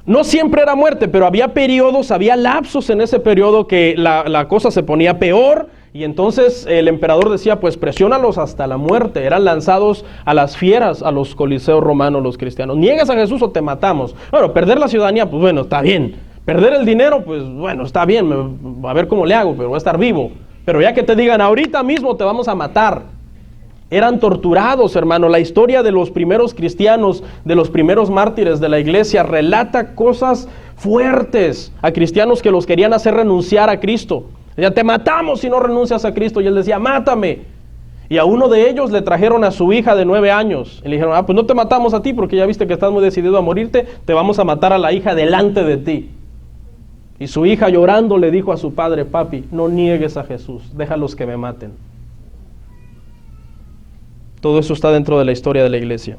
No siempre era muerte, pero había periodos, había lapsos en ese periodo que la cosa se ponía peor, y entonces el emperador decía, pues presiónalos hasta la muerte. Eran lanzados a las fieras, a los coliseos romanos, los cristianos. Niegas a Jesús o te matamos. Bueno, perder la ciudadanía, pues bueno, está bien. Perder el dinero, pues bueno, está bien, a ver cómo le hago, pero voy a estar vivo. Pero ya que te digan, ahorita mismo te vamos a matar. Eran torturados, hermano. La historia de los primeros cristianos, de los primeros mártires de la iglesia, relata cosas fuertes a cristianos que los querían hacer renunciar a Cristo. Ya te matamos si no renuncias a Cristo. Y él decía, mátame. Y a uno de ellos le trajeron a su hija de 9 años. Y le dijeron, pues no te matamos a ti porque ya viste que estás muy decidido a morirte. Te vamos a matar a la hija delante de ti. Y su hija llorando le dijo a su padre, papi, no niegues a Jesús, déjalos que me maten. Todo eso está dentro de la historia de la iglesia.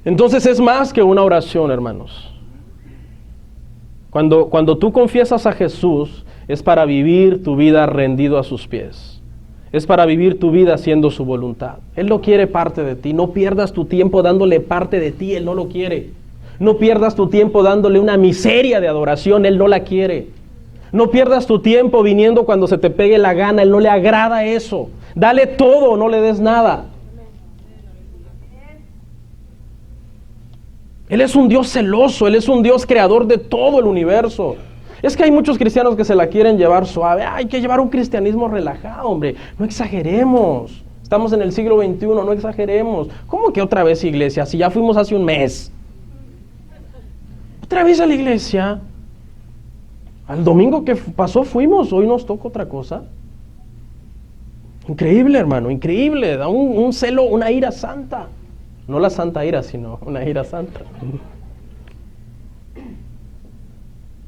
Entonces es más que una oración, hermanos. Cuando tú confiesas a Jesús, es para vivir tu vida rendido a sus pies. Es para vivir tu vida haciendo su voluntad. Él no quiere parte de ti. No pierdas tu tiempo dándole parte de ti. Él no lo quiere. No pierdas tu tiempo dándole una miseria de adoración. Él no la quiere. No pierdas tu tiempo viniendo cuando se te pegue la gana. Él no le agrada eso. Dale todo, no le des nada. Él es un Dios celoso, Él es un Dios creador de todo el universo. Es que hay muchos cristianos que se la quieren llevar suave. Hay que llevar un cristianismo relajado, hombre. No exageremos. Estamos en el siglo XXI, no exageremos. ¿Cómo que otra vez iglesia? Si ya fuimos hace un mes. ¿Otra vez a la iglesia? Al domingo que pasó fuimos, hoy nos toca otra cosa. Increíble, hermano, increíble. Da un celo, una ira santa. No la santa ira, sino una ira santa.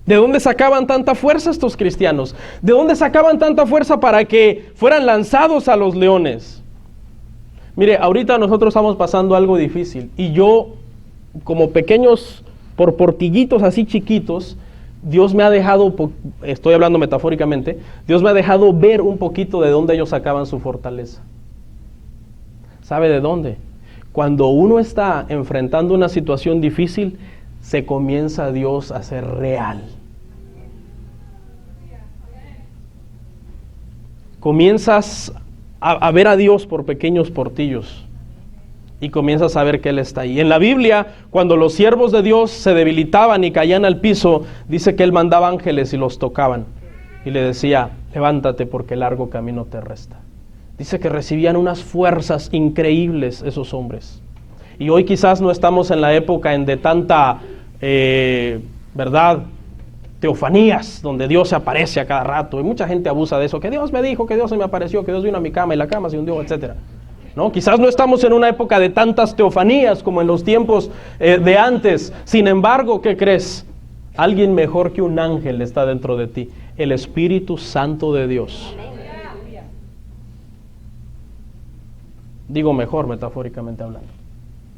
¿De dónde sacaban tanta fuerza estos cristianos? ¿De dónde sacaban tanta fuerza para que fueran lanzados a los leones? Mire, ahorita nosotros estamos pasando algo difícil. Y yo, como pequeños portillitos así chiquitos, Dios me ha dejado, estoy hablando metafóricamente, Dios me ha dejado ver un poquito de dónde ellos sacaban su fortaleza. ¿Sabe de dónde? Cuando uno está enfrentando una situación difícil, se comienza Dios a ser real. Comienzas a ver a Dios por pequeños portillos y comienzas a ver que Él está ahí. En la Biblia, cuando los siervos de Dios se debilitaban y caían al piso, dice que Él mandaba ángeles y los tocaban y le decía, levántate porque largo camino te resta. Dice que recibían unas fuerzas increíbles esos hombres. Y hoy quizás no estamos en la época de tanta, ¿verdad?, teofanías, donde Dios se aparece a cada rato. Y mucha gente abusa de eso, que Dios me dijo, que Dios se me apareció, que Dios vino a mi cama y la cama se hundió, etc. ¿No? Quizás no estamos en una época de tantas teofanías como en los tiempos de antes. Sin embargo, ¿qué crees? Alguien mejor que un ángel está dentro de ti, el Espíritu Santo de Dios. Digo mejor, metafóricamente hablando,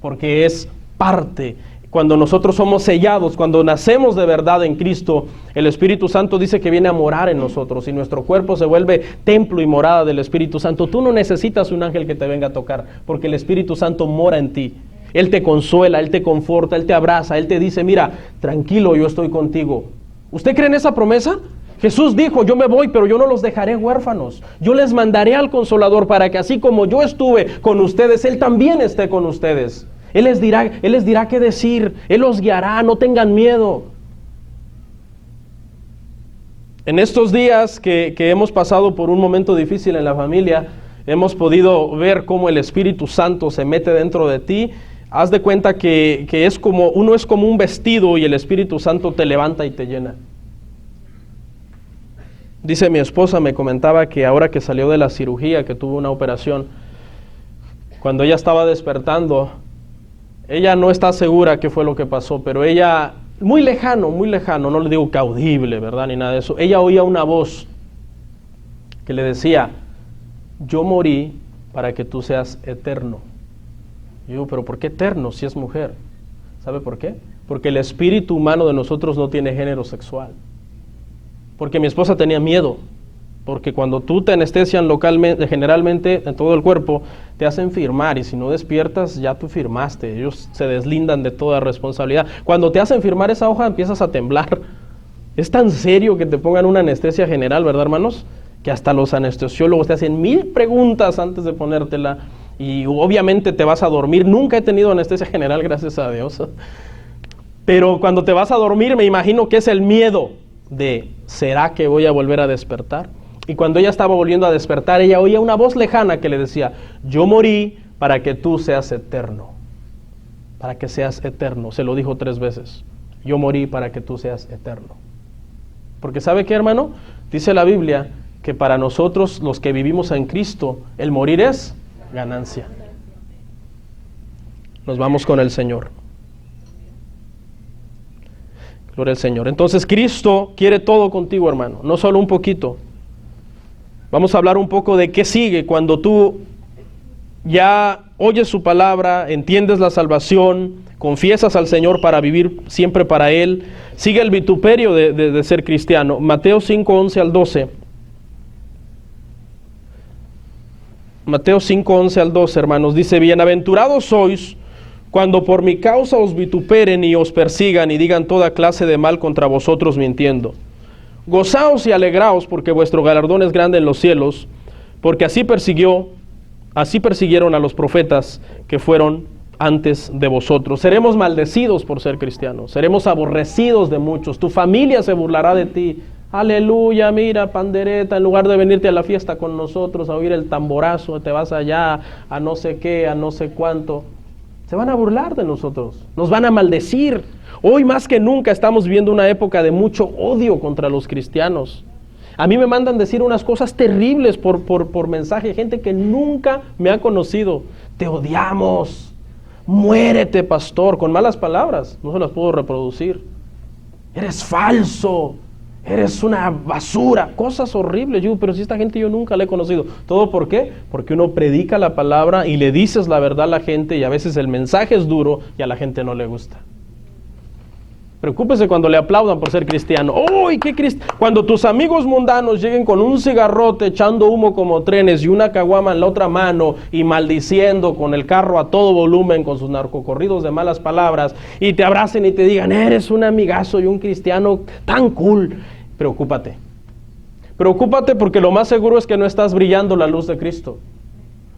porque es parte. Cuando nosotros somos sellados, cuando nacemos de verdad en Cristo, el Espíritu Santo dice que viene a morar en nosotros y nuestro cuerpo se vuelve templo y morada del Espíritu Santo. Tú no necesitas un ángel que te venga a tocar, porque el Espíritu Santo mora en ti. Él te consuela, Él te conforta, Él te abraza, Él te dice, mira, tranquilo, yo estoy contigo. ¿Usted cree en esa promesa? Jesús dijo, yo me voy, pero yo no los dejaré huérfanos. Yo les mandaré al Consolador para que así como yo estuve con ustedes, Él también esté con ustedes. Él les dirá qué decir, Él los guiará, no tengan miedo. En estos días que hemos pasado por un momento difícil en la familia, hemos podido ver cómo el Espíritu Santo se mete dentro de ti. Haz de cuenta que uno es como un vestido y el Espíritu Santo te levanta y te llena. Dice mi esposa, me comentaba que ahora que salió de la cirugía, que tuvo una operación, cuando ella estaba despertando, ella no está segura qué fue lo que pasó, pero ella, muy lejano, no le digo que audible, ¿verdad? Ni nada de eso. Ella oía una voz que le decía, yo morí para que tú seas eterno. Y yo, pero ¿por qué eterno si es mujer? ¿Sabe por qué? Porque el espíritu humano de nosotros no tiene género sexual. Porque mi esposa tenía miedo. Porque cuando tú te anestesian localmente, generalmente en todo el cuerpo, te hacen firmar, y si no despiertas, ya tú firmaste. Ellos se deslindan de toda responsabilidad. Cuando te hacen firmar esa hoja, empiezas a temblar. Es tan serio que te pongan una anestesia general, ¿verdad, hermanos? Que hasta los anestesiólogos te hacen 1000 preguntas antes de ponértela, y obviamente te vas a dormir. Nunca he tenido anestesia general, gracias a Dios. Pero cuando te vas a dormir, me imagino que es el miedo de, ¿será que voy a volver a despertar? Y cuando ella estaba volviendo a despertar, ella oía una voz lejana que le decía, yo morí para que tú seas eterno. Para que seas eterno. Se lo dijo 3 veces. Yo morí para que tú seas eterno. Porque ¿sabe qué, hermano? Dice la Biblia que para nosotros, los que vivimos en Cristo, el morir es ganancia. Nos vamos con el Señor. Gloria al Señor. Entonces Cristo quiere todo contigo, hermano, no solo un poquito. Vamos a hablar un poco de qué sigue cuando tú ya oyes su palabra, entiendes la salvación, confiesas al Señor para vivir siempre para Él. Sigue el vituperio de ser cristiano. Mateo 5, 11 al 12. Mateo 5, 11 al 12, hermanos, dice, bienaventurados sois cuando por mi causa os vituperen y os persigan y digan toda clase de mal contra vosotros mintiendo. Gozaos y alegraos, porque vuestro galardón es grande en los cielos, porque así persiguieron a los profetas que fueron antes de vosotros. Seremos maldecidos por ser cristianos, seremos aborrecidos de muchos, tu familia se burlará de ti. Aleluya, mira, pandereta, en lugar de venirte a la fiesta con nosotros, a oír el tamborazo, te vas allá, a no sé qué, a no sé cuánto. Se van a burlar de nosotros, nos van a maldecir. Hoy más que nunca estamos viviendo una época de mucho odio contra los cristianos. A mí me mandan decir unas cosas terribles por mensaje, gente que nunca me ha conocido. Te odiamos, muérete, pastor, con malas palabras, no se las puedo reproducir. Eres falso, eres una basura, cosas horribles. Yo, pero si esta gente yo nunca la he conocido. ¿Todo por qué? Porque uno predica la palabra y le dices la verdad a la gente, y a veces el mensaje es duro y a la gente no le gusta. Preocúpese cuando le aplaudan por ser cristiano. ¡Uy, qué cristiano! Cuando tus amigos mundanos lleguen con un cigarrote echando humo como trenes y una caguama en la otra mano y maldiciendo con el carro a todo volumen con sus narcocorridos de malas palabras y te abracen y te digan, eres un amigazo y un cristiano tan cool. Preocúpate. Preocúpate, porque lo más seguro es que no estás brillando la luz de Cristo.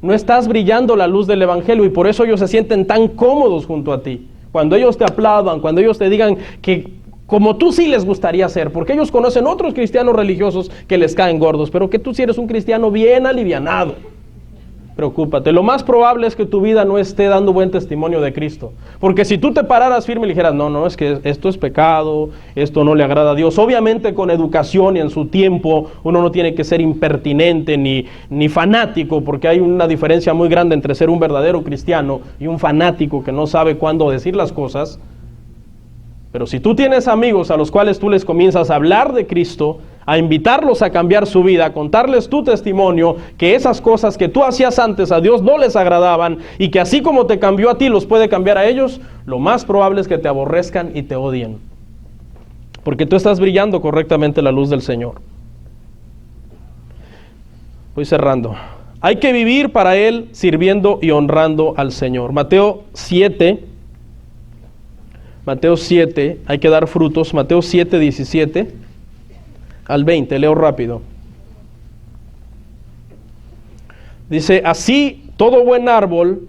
No estás brillando la luz del Evangelio, y por eso ellos se sienten tan cómodos junto a ti. Cuando ellos te aplaudan, cuando ellos te digan que como tú sí les gustaría ser, porque ellos conocen otros cristianos religiosos que les caen gordos, pero que tú sí eres un cristiano bien alivianado. Preocúpate. Lo más probable es que tu vida no esté dando buen testimonio de Cristo. Porque si tú te pararas firme y dijeras, no, es que esto es pecado, esto no le agrada a Dios. Obviamente con educación y en su tiempo, uno no tiene que ser impertinente ni fanático, porque hay una diferencia muy grande entre ser un verdadero cristiano y un fanático que no sabe cuándo decir las cosas. Pero si tú tienes amigos a los cuales tú les comienzas a hablar de Cristo, a invitarlos a cambiar su vida, a contarles tu testimonio, que esas cosas que tú hacías antes a Dios no les agradaban, y que así como te cambió a ti, los puede cambiar a ellos, lo más probable es que te aborrezcan y te odien. Porque tú estás brillando correctamente la luz del Señor. Voy cerrando. Hay que vivir para Él sirviendo y honrando al Señor. Mateo 7, hay que dar frutos. Mateo 7, 17 al 20, leo rápido. Dice, así todo buen árbol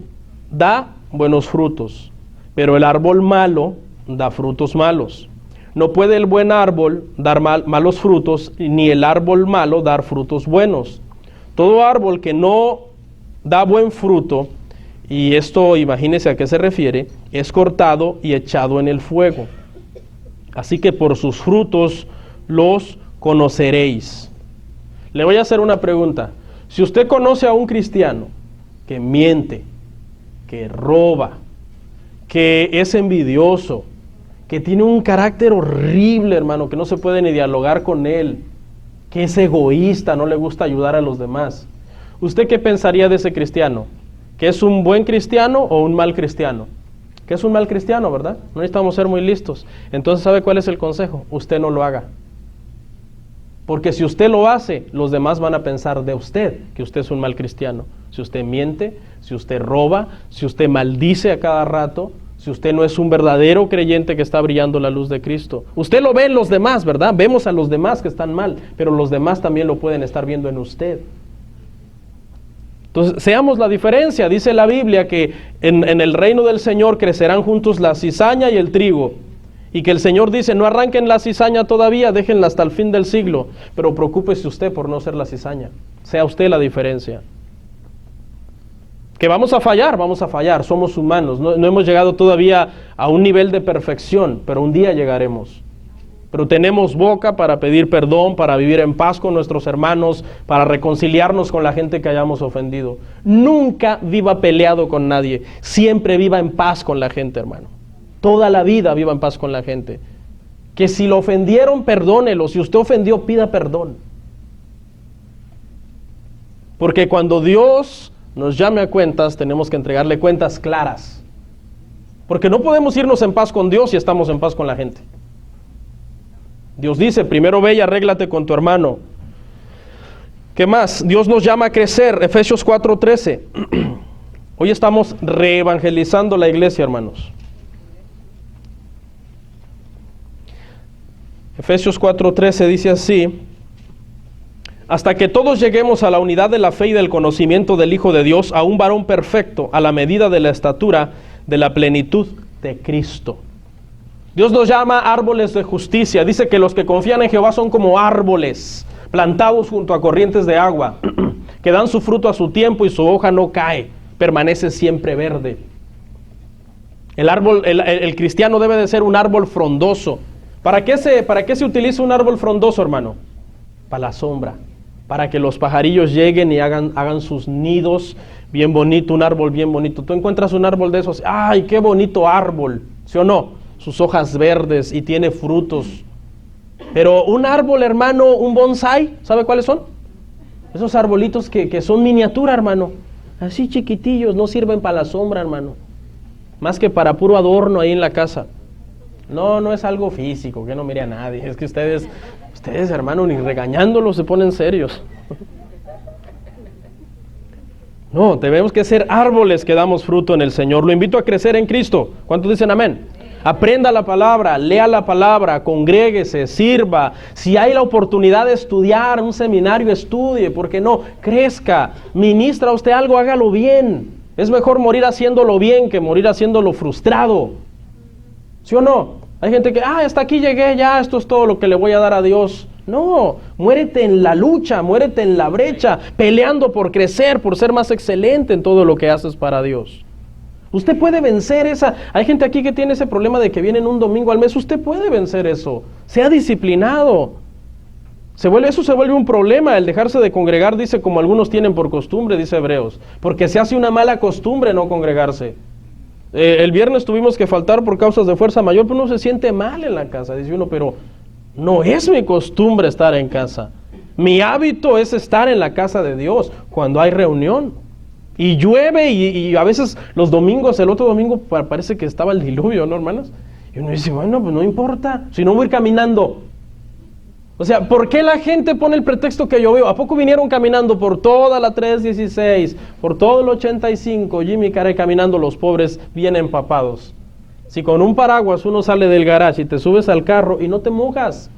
da buenos frutos, pero el árbol malo da frutos malos. No puede el buen árbol dar malos frutos, ni el árbol malo dar frutos buenos. Todo árbol que no da buen fruto, y esto imagínese a qué se refiere, es cortado y echado en el fuego. Así que por sus frutos los conoceréis. Le voy a hacer una pregunta. Si usted conoce a un cristiano que miente, que roba, que es envidioso, que tiene un carácter horrible, hermano, que no se puede ni dialogar con él, que es egoísta, no le gusta ayudar a los demás, ¿usted qué pensaría de ese cristiano? ¿Qué es un buen cristiano o un mal cristiano? ¿Qué es un mal cristiano, verdad? No necesitamos ser muy listos. Entonces, ¿sabe cuál es el consejo? Usted no lo haga. Porque si usted lo hace, los demás van a pensar de usted que usted es un mal cristiano. Si usted miente, si usted roba, si usted maldice a cada rato, si usted no es un verdadero creyente que está brillando la luz de Cristo. Usted lo ve en los demás, ¿verdad? Vemos a los demás que están mal, pero los demás también lo pueden estar viendo en usted. Entonces, seamos la diferencia. Dice la Biblia que en el reino del Señor crecerán juntos la cizaña y el trigo. Y que el Señor dice, no arranquen la cizaña todavía, déjenla hasta el fin del siglo. Pero preocúpese usted por no ser la cizaña. Sea usted la diferencia. Que vamos a fallar, somos humanos. No hemos llegado todavía a un nivel de perfección, pero un día llegaremos. Pero tenemos boca para pedir perdón, para vivir en paz con nuestros hermanos, para reconciliarnos con la gente que hayamos ofendido. Nunca viva peleado con nadie, siempre viva en paz con la gente, hermano. Toda la vida viva en paz con la gente. Que si lo ofendieron, perdónelo. Si usted ofendió, pida perdón. Porque cuando Dios nos llame a cuentas, tenemos que entregarle cuentas claras. Porque no podemos irnos en paz con Dios si estamos en paz con la gente. Dios dice, primero ve y arréglate con tu hermano. ¿Qué más? Dios nos llama a crecer. Efesios 4:13. Hoy estamos reevangelizando la iglesia, hermanos. Efesios 4:13 dice así: hasta que todos lleguemos a la unidad de la fe y del conocimiento del Hijo de Dios, a un varón perfecto, a la medida de la estatura de la plenitud de Cristo. Dios nos llama árboles de justicia. Dice que los que confían en Jehová son como árboles plantados junto a corrientes de agua, que dan su fruto a su tiempo y su hoja no cae, permanece siempre verde. El cristiano debe de ser un árbol frondoso. ¿Para qué se utiliza un árbol frondoso, hermano? Para la sombra, para que los pajarillos lleguen y hagan sus nidos. Bien bonito, un árbol bien bonito. Tú encuentras un árbol de esos, ¡ay, qué bonito árbol! ¿Sí o no? Sus hojas verdes y tiene frutos. Pero un árbol, hermano, un bonsai, ¿sabe cuáles son? Esos arbolitos que son miniatura, hermano. Así chiquitillos, no sirven para la sombra, hermano. Más que para puro adorno ahí en la casa. No es algo físico, que no mire a nadie. Es que ustedes, hermano, ni regañándolos se ponen serios. No, debemos que ser árboles que damos fruto en el Señor. Lo invito a crecer en Cristo. ¿Cuántos dicen amén? Aprenda la palabra, lea la palabra, congréguese, sirva. Si hay la oportunidad de estudiar un seminario, estudie. ¿Por qué no? Crezca. Ministra usted algo, hágalo bien. Es mejor morir haciéndolo bien que morir haciéndolo frustrado. ¿Sí o no? Hay gente que, hasta aquí llegué, ya esto es todo lo que le voy a dar a Dios. No, muérete en la lucha, muérete en la brecha, peleando por crecer, por ser más excelente en todo lo que haces para Dios. Usted puede vencer hay gente aquí que tiene ese problema de que vienen un domingo al mes. Usted puede vencer eso, sea disciplinado. Eso se vuelve un problema, el dejarse de congregar, dice, como algunos tienen por costumbre, dice Hebreos, porque se hace una mala costumbre no congregarse. El viernes tuvimos que faltar por causas de fuerza mayor, pero uno se siente mal en la casa. Dice uno, pero no es mi costumbre estar en casa. Mi hábito es estar en la casa de Dios cuando hay reunión. Y llueve y a veces los domingos, el otro domingo parece que estaba el diluvio, ¿no, hermanos? Y uno dice, bueno, pues no importa, si no voy a ir caminando. O sea, ¿por qué la gente pone el pretexto que llovió? ¿A poco vinieron caminando por toda la 316, por todo el 85, Jimmy Carey caminando, los pobres bien empapados? Si con un paraguas uno sale del garage y te subes al carro y no te mojas.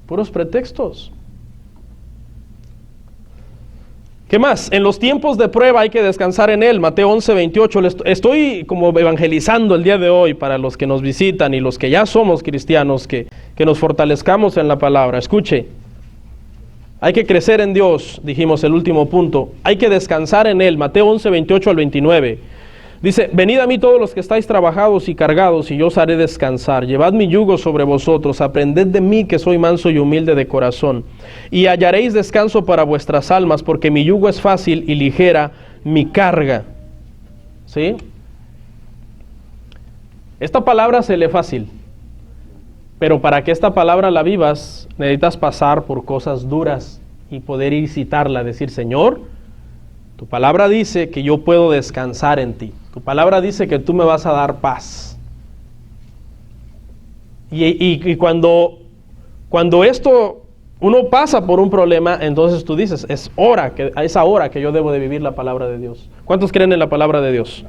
Puros pretextos. ¿Qué más? En los tiempos de prueba hay que descansar en Él. Mateo 11:28. Estoy como evangelizando el día de hoy para los que nos visitan y los que ya somos cristianos, que nos fortalezcamos en la palabra. Escuche, hay que crecer en Dios, dijimos el último punto. Hay que descansar en Él. Mateo 11:28 al 29. Dice, venid a mí todos los que estáis trabajados y cargados, y yo os haré descansar. Llevad mi yugo sobre vosotros, aprended de mí que soy manso y humilde de corazón, y hallaréis descanso para vuestras almas, porque mi yugo es fácil y ligera mi carga. ¿Sí? Esta palabra se lee fácil, pero para que esta palabra la vivas, necesitas pasar por cosas duras y poder ir citarla, decir, Señor, Tu palabra dice que yo puedo descansar en ti. Tu palabra dice que tú me vas a dar paz. Y cuando esto, uno pasa por un problema, entonces tú dices, es ahora que yo debo de vivir la palabra de Dios. ¿Cuántos creen en la palabra de Dios?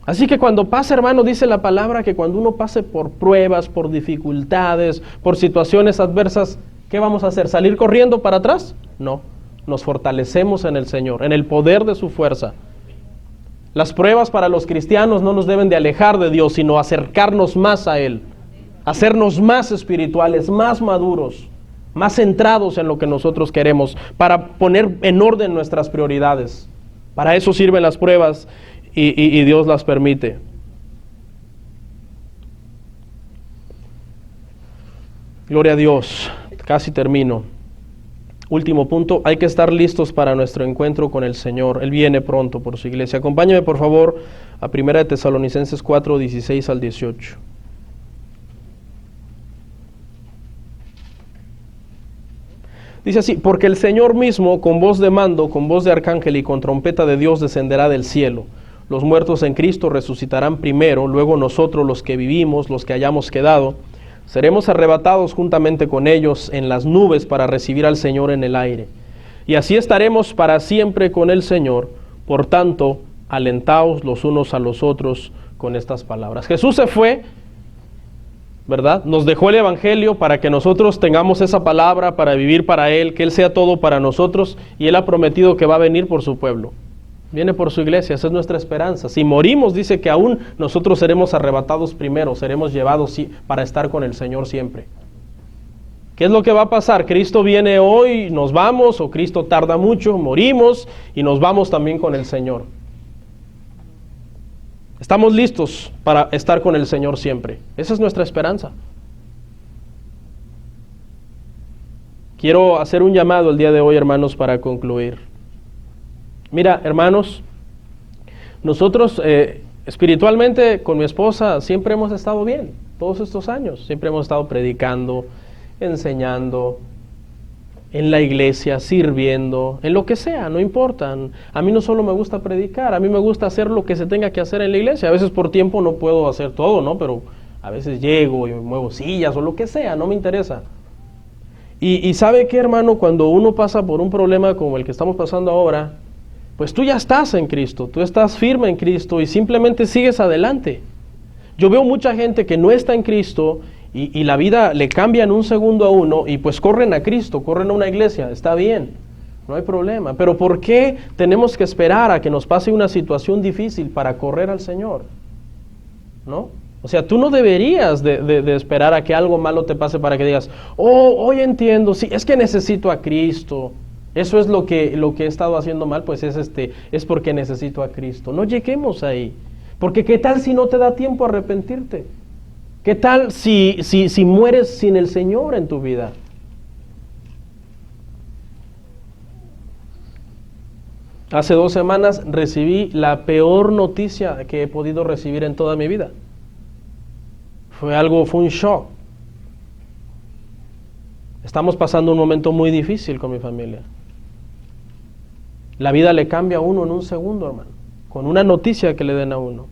Así que cuando pasa, hermano, dice la palabra que cuando uno pase por pruebas, por dificultades, por situaciones adversas, ¿qué vamos a hacer? ¿Salir corriendo para atrás? No, nos fortalecemos en el Señor, en el poder de su fuerza. Las pruebas para los cristianos no nos deben de alejar de Dios, sino acercarnos más a Él, hacernos más espirituales, más maduros, más centrados en lo que nosotros queremos, para poner en orden nuestras prioridades. Para eso sirven las pruebas y Dios las permite. Gloria a Dios. Casi termino. Último punto, hay que estar listos para nuestro encuentro con el Señor. Él viene pronto por su iglesia. Acompáñame por favor a 1 Tesalonicenses 4, 16 al 18. Dice así: porque el Señor mismo, con voz de mando, con voz de arcángel y con trompeta de Dios, descenderá del cielo. Los muertos en Cristo resucitarán primero, luego nosotros los que vivimos, los que hayamos quedado, seremos arrebatados juntamente con ellos en las nubes para recibir al Señor en el aire. Y así estaremos para siempre con el Señor. Por tanto, alentaos los unos a los otros con estas palabras. Jesús se fue, ¿verdad? Nos dejó el Evangelio para que nosotros tengamos esa palabra, para vivir para Él, que Él sea todo para nosotros, y Él ha prometido que va a venir por su pueblo. Viene por su iglesia, esa es nuestra esperanza. Si morimos, dice que aún nosotros seremos arrebatados primero, seremos llevados para estar con el Señor siempre. ¿Qué es lo que va a pasar? ¿Cristo viene hoy, nos vamos, o Cristo tarda mucho, morimos y nos vamos también con el Señor? Estamos listos para estar con el Señor siempre. Esa es nuestra esperanza. Quiero hacer un llamado el día de hoy, hermanos, para concluir. Mira, hermanos, nosotros espiritualmente con mi esposa siempre hemos estado bien, todos estos años. Siempre hemos estado predicando, enseñando, en la iglesia, sirviendo, en lo que sea, no importa. A mí no solo me gusta predicar, a mí me gusta hacer lo que se tenga que hacer en la iglesia. A veces por tiempo no puedo hacer todo, ¿no? Pero a veces llego y muevo sillas o lo que sea, no me interesa. Y ¿sabe qué, hermano? Cuando uno pasa por un problema como el que estamos pasando ahora, pues tú ya estás en Cristo, tú estás firme en Cristo y simplemente sigues adelante. Yo veo mucha gente que no está en Cristo y la vida le cambia en un segundo a uno y pues corren a Cristo, corren a una iglesia, está bien, no hay problema. Pero ¿por qué tenemos que esperar a que nos pase una situación difícil para correr al Señor? ¿No? O sea, tú no deberías de esperar a que algo malo te pase para que digas, oh, hoy entiendo, sí, es que necesito a Cristo. Eso es lo que he estado haciendo mal, pues es porque necesito a Cristo. No lleguemos ahí, porque ¿qué tal si no te da tiempo a arrepentirte? ¿Qué tal si mueres sin el Señor en tu vida? Hace 2 semanas recibí la peor noticia que he podido recibir en toda mi vida. Fue un shock. Estamos pasando un momento muy difícil con mi familia. La vida le cambia a uno en un segundo, hermano, con una noticia que le den a uno.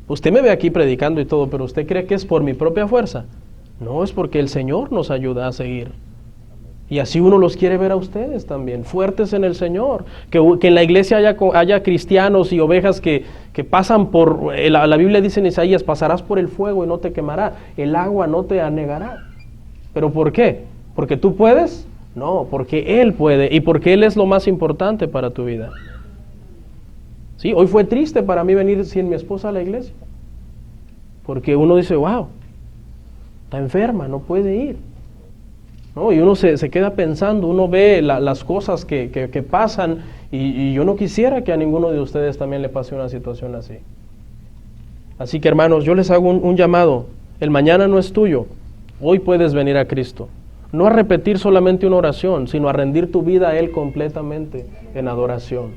Usted me ve aquí predicando y todo, pero ¿usted cree que es por mi propia fuerza? No, es porque el Señor nos ayuda a seguir. Y así uno los quiere ver a ustedes también, fuertes en el Señor. Que en la iglesia haya cristianos y ovejas que pasan por, la Biblia dice en Isaías, pasarás por el fuego y no te quemará, el agua no te anegará. ¿Pero por qué? ¿Porque tú puedes? No, porque Él puede y porque Él es lo más importante para tu vida. Sí, hoy fue triste para mí venir sin mi esposa a la iglesia. Porque uno dice, wow, está enferma, no puede ir. ¿No? Y uno se queda pensando, uno ve las cosas que pasan y yo no quisiera que a ninguno de ustedes también le pase una situación así. Así que hermanos, yo les hago un llamado. El mañana no es tuyo. Hoy puedes venir a Cristo. No a repetir solamente una oración, sino a rendir tu vida a Él completamente en adoración.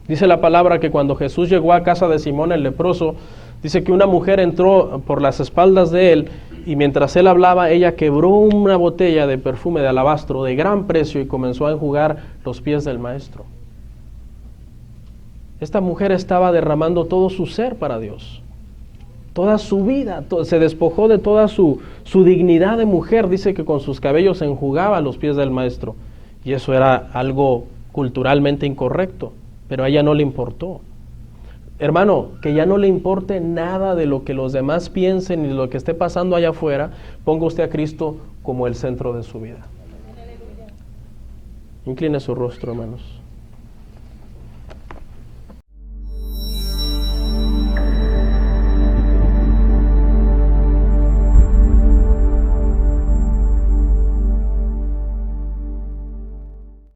Dice la palabra que cuando Jesús llegó a casa de Simón el leproso, dice que una mujer entró por las espaldas de Él y mientras Él hablaba, ella quebró una botella de perfume de alabastro de gran precio y comenzó a enjugar los pies del Maestro. Esta mujer estaba derramando todo su ser para Dios. Toda su vida, se despojó de toda su dignidad de mujer. Dice que con sus cabellos se enjugaba a los pies del maestro. Y eso era algo culturalmente incorrecto, pero a ella no le importó. Hermano, que ya no le importe nada de lo que los demás piensen y de lo que esté pasando allá afuera, ponga usted a Cristo como el centro de su vida. Incline su rostro, hermanos.